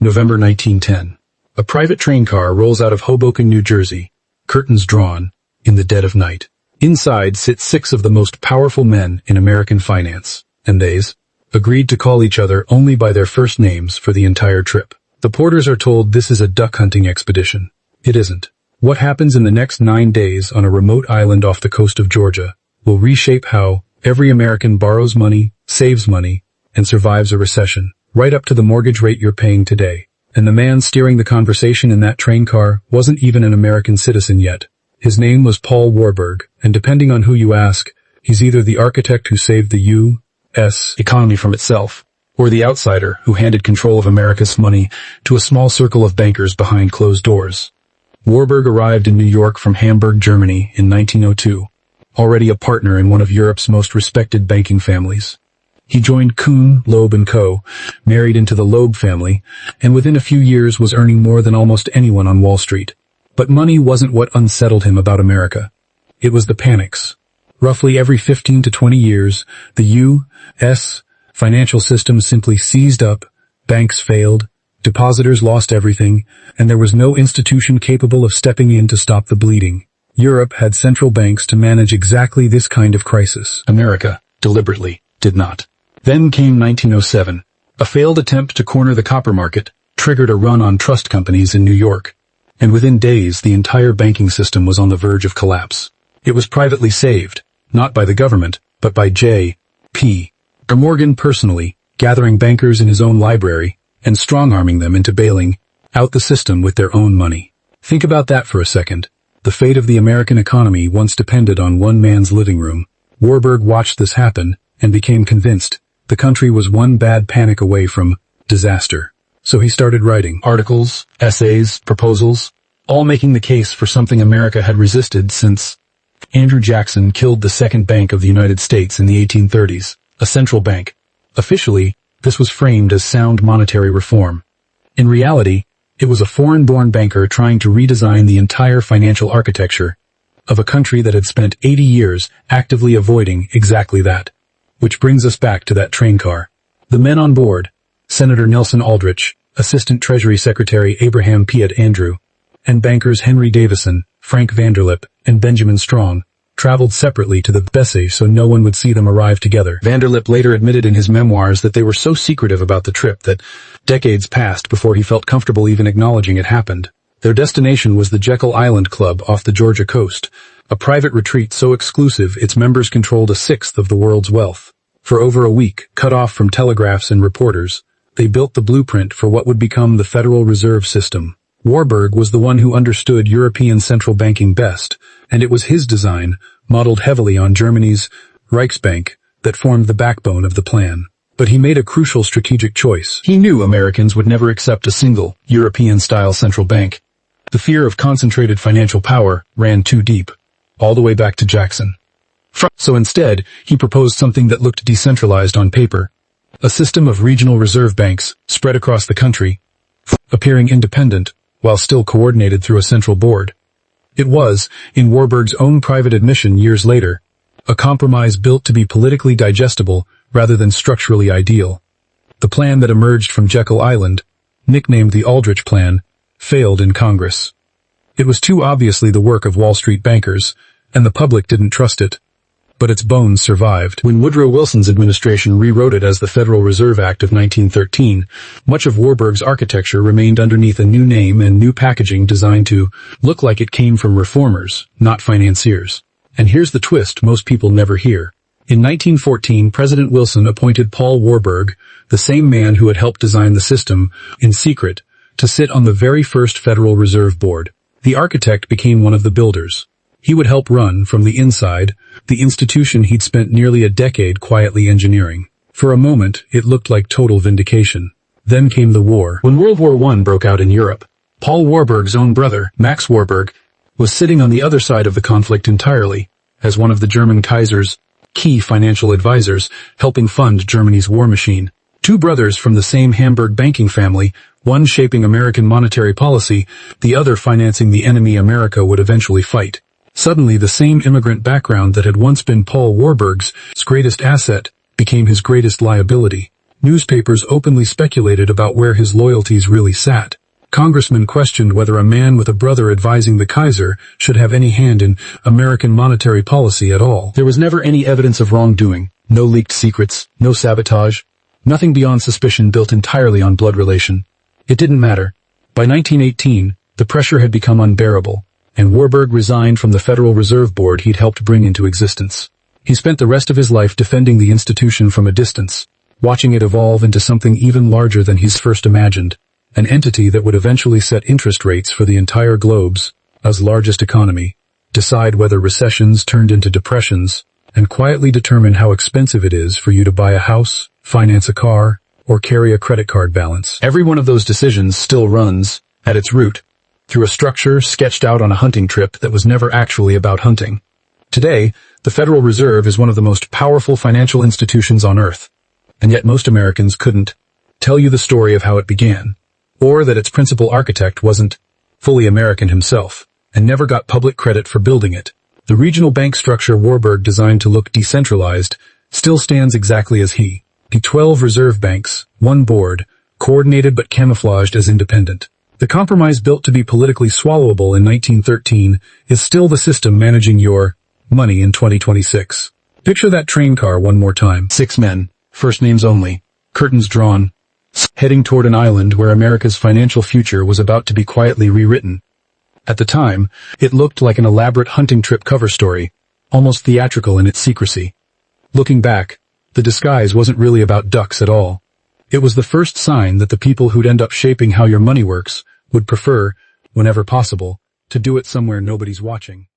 November 1910. A private train car rolls out of Hoboken, New Jersey, curtains drawn, in the dead of night. Inside sit 6 of the most powerful men in American finance, and they's agreed to call each other only by their first names for the entire trip. The porters are told this is a duck hunting expedition. It isn't. What happens in the next 9 days on a remote island off the coast of Georgia will reshape how every American borrows money, saves money, and survives a recession, right up to the mortgage rate you're paying today. And the man steering the conversation in that train car wasn't even an American citizen yet. His name was Paul Warburg, and depending on who you ask, he's either the architect who saved the U.S. economy from itself, or the outsider who handed control of America's money to a small circle of bankers behind closed doors. Warburg arrived in New York from Hamburg, Germany in 1902, already a partner in one of Europe's most respected banking families. He joined Kuhn, Loeb & Co., married into the Loeb family, and within a few years was earning more than almost anyone on Wall Street. But money wasn't what unsettled him about America. It was the panics. Roughly every 15 to 20 years, the U.S. financial system simply seized up, banks failed, depositors lost everything, and there was no institution capable of stepping in to stop the bleeding. Europe had central banks to manage exactly this kind of crisis. America, deliberately, did not. Then came 1907. A failed attempt to corner the copper market triggered a run on trust companies in New York. And within days, the entire banking system was on the verge of collapse. It was privately saved, not by the government, but by J.P. Morgan personally, gathering bankers in his own library and strong-arming them into bailing out the system with their own money. Think about that for a second. The fate of the American economy once depended on one man's living room. Warburg watched this happen and became convinced the country was one bad panic away from disaster. So he started writing articles, essays, proposals, all making the case for something America had resisted since Andrew Jackson killed the second bank of the United States in the 1830s, a central bank. Officially, this was framed as sound monetary reform. In reality, it was a foreign-born banker trying to redesign the entire financial architecture of a country that had spent 80 years actively avoiding exactly that. Which brings us back to that train car. The men on board, Senator Nelson Aldrich, Assistant Treasury Secretary Abraham Piatt Andrew, and bankers Henry Davison, Frank Vanderlip, and Benjamin Strong, traveled separately to the Bessie so no one would see them arrive together. Vanderlip later admitted in his memoirs that they were so secretive about the trip that decades passed before he felt comfortable even acknowledging it happened. Their destination was the Jekyll Island Club off the Georgia coast, a private retreat so exclusive its members controlled 1/6 of the world's wealth. For over a week, cut off from telegraphs and reporters, they built the blueprint for what would become the Federal Reserve System. Warburg was the one who understood European central banking best, and it was his design, modeled heavily on Germany's Reichsbank, that formed the backbone of the plan. But he made a crucial strategic choice. He knew Americans would never accept a single, European-style central bank. The fear of concentrated financial power ran too deep, all the way back to Jackson. So instead, he proposed something that looked decentralized on paper. A system of regional reserve banks spread across the country, appearing independent, while still coordinated through a central board. It was, in Warburg's own private admission years later, a compromise built to be politically digestible rather than structurally ideal. The plan that emerged from Jekyll Island, nicknamed the Aldrich Plan, failed in Congress. It was too obviously the work of Wall Street bankers, and the public didn't trust it. But its bones survived. When Woodrow Wilson's administration rewrote it as the Federal Reserve Act of 1913, much of Warburg's architecture remained underneath a new name and new packaging designed to look like it came from reformers, not financiers. And here's the twist most people never hear. In 1914, President Wilson appointed Paul Warburg, the same man who had helped design the system, in secret, to sit on the very first Federal Reserve Board. The architect became one of the builders. He would help run, from the inside, the institution he'd spent nearly a decade quietly engineering. For a moment, it looked like total vindication. Then came the war. When World War I broke out in Europe, Paul Warburg's own brother, Max Warburg, was sitting on the other side of the conflict entirely, as one of the German Kaiser's key financial advisors, helping fund Germany's war machine. Two brothers from the same Hamburg banking family, one shaping American monetary policy, the other financing the enemy America would eventually fight. Suddenly, the same immigrant background that had once been Paul Warburg's greatest asset became his greatest liability. Newspapers openly speculated about where his loyalties really sat. Congressmen questioned whether a man with a brother advising the Kaiser should have any hand in American monetary policy at all. There was never any evidence of wrongdoing, no leaked secrets, no sabotage, nothing beyond suspicion built entirely on blood relation. It didn't matter. By 1918, the pressure had become unbearable, and Warburg resigned from the Federal Reserve Board he'd helped bring into existence. He spent the rest of his life defending the institution from a distance, watching it evolve into something even larger than he's first imagined, an entity that would eventually set interest rates for the entire globe's largest economy, decide whether recessions turned into depressions, and quietly determine how expensive it is for you to buy a house, finance a car, or carry a credit card balance. Every one of those decisions still runs, at its root, through a structure sketched out on a hunting trip that was never actually about hunting. Today, the Federal Reserve is one of the most powerful financial institutions on Earth, and yet most Americans couldn't tell you the story of how it began, or that its principal architect wasn't fully American himself, and never got public credit for building it. The regional bank structure Warburg designed to look decentralized still stands exactly as he. The 12 reserve banks, one board, coordinated but camouflaged as independent. The compromise built to be politically swallowable in 1913 is still the system managing your money in 2026. Picture that train car one more time. 6 men, first names only, curtains drawn, heading toward an island where America's financial future was about to be quietly rewritten. At the time, it looked like an elaborate hunting trip cover story, almost theatrical in its secrecy. Looking back, the disguise wasn't really about ducks at all. It was the first sign that the people who'd end up shaping how your money works would prefer, whenever possible, to do it somewhere nobody's watching.